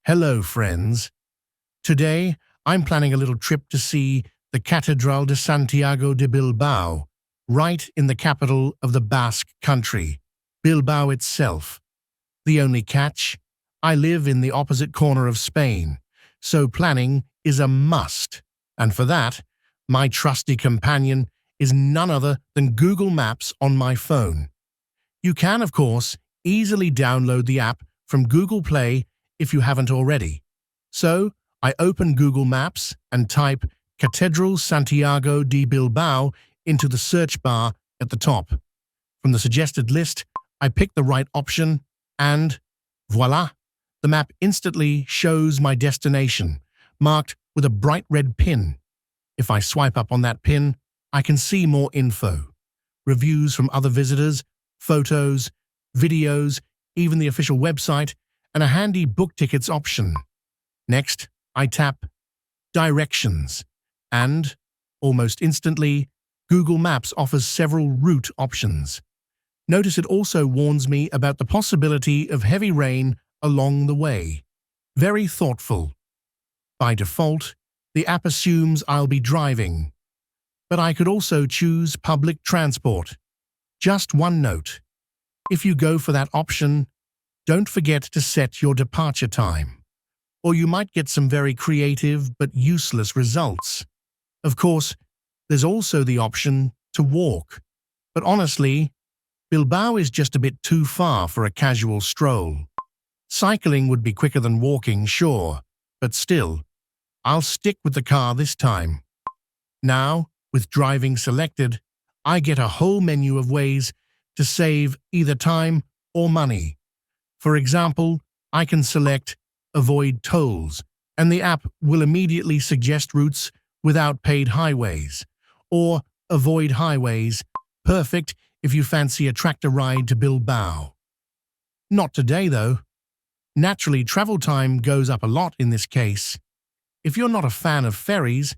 Hello, friends. Today, I'm planning a little trip to see the Catedral de Santiago de Bilbao, right in the capital of the Basque country, Bilbao itself. The only catch? I live in the opposite corner of Spain, so planning is a must. And for that, my trusty companion is none other than Google Maps on my phone. You can, of course, easily download the app from Google Play if you haven't already. So, I open Google Maps and type Catedral Santiago de Bilbao into the search bar at the top. From the suggested list, I pick the right option and, voila, the map instantly shows my destination, marked with a bright red pin. If I swipe up on that pin, I can see more info, reviews from other visitors, photos, videos, even the official website, and a handy book tickets option. Next, I tap Directions, and, almost instantly, Google Maps offers several route options. Notice it also warns me about the possibility of heavy rain along the way. Very thoughtful. By default, the app assumes I'll be driving, but I could also choose public transport. Just one note. If you go for that option, don't forget to set your departure time, or you might get some very creative but useless results. Of course, there's also the option to walk, but honestly, Bilbao is just a bit too far for a casual stroll. Cycling would be quicker than walking, sure, but still, I'll stick with the car this time. Now, with driving selected, I get a whole menu of ways to save either time or money. For example, I can select Avoid Tolls, and the app will immediately suggest routes without paid highways, or Avoid Highways, perfect if you fancy a tractor ride to Bilbao. Not today, though. Naturally, travel time goes up a lot in this case. If you're not a fan of ferries,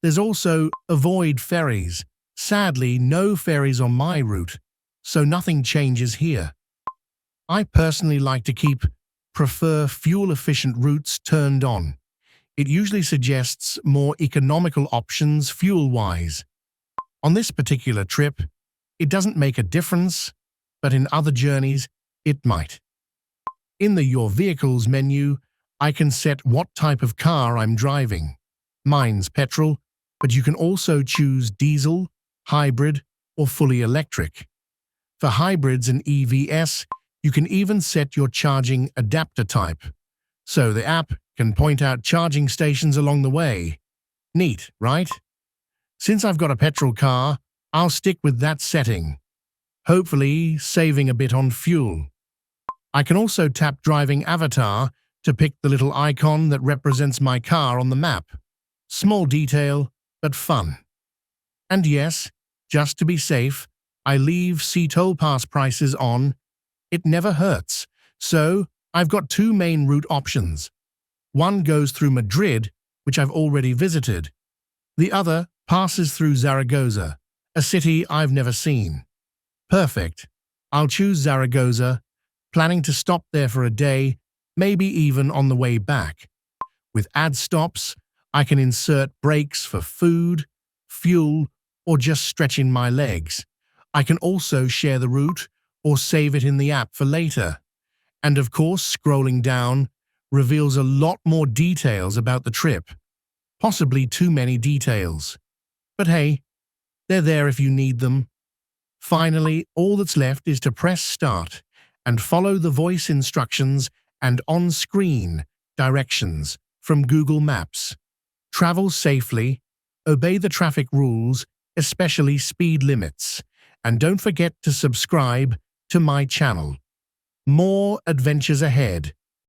there's also Avoid Ferries. Sadly, no ferries on my route, so nothing changes here. I personally like to prefer fuel-efficient routes turned on. It usually suggests more economical options fuel-wise. On this particular trip, it doesn't make a difference, but in other journeys, it might. In the Your Vehicles menu, I can set what type of car I'm driving. Mine's petrol, but you can also choose diesel, hybrid, or fully electric. For hybrids and EVs, you can even set your charging adapter type, so the app can point out charging stations along the way. Neat, right? Since I've got a petrol car, I'll stick with that setting, hopefully saving a bit on fuel. I can also tap Driving Avatar to pick the little icon that represents my car on the map. Small detail, but fun. And yes, just to be safe, I leave See Toll Pass prices on. It never hurts. So, I've got two main route options. One goes through Madrid, which I've already visited. The other passes through Zaragoza, a city I've never seen. Perfect. I'll choose Zaragoza, planning to stop there for a day, maybe even on the way back. With add stops, I can insert breaks for food, fuel, or just stretching my legs. I can also share the route or save it in the app for later. And of course, scrolling down reveals a lot more details about the trip. Possibly too many details. But hey, they're there if you need them. Finally, all that's left is to press start and follow the voice instructions and on-screen directions from Google Maps. Travel safely, obey the traffic rules, especially speed limits, and don't forget to subscribe to my channel. More adventures ahead.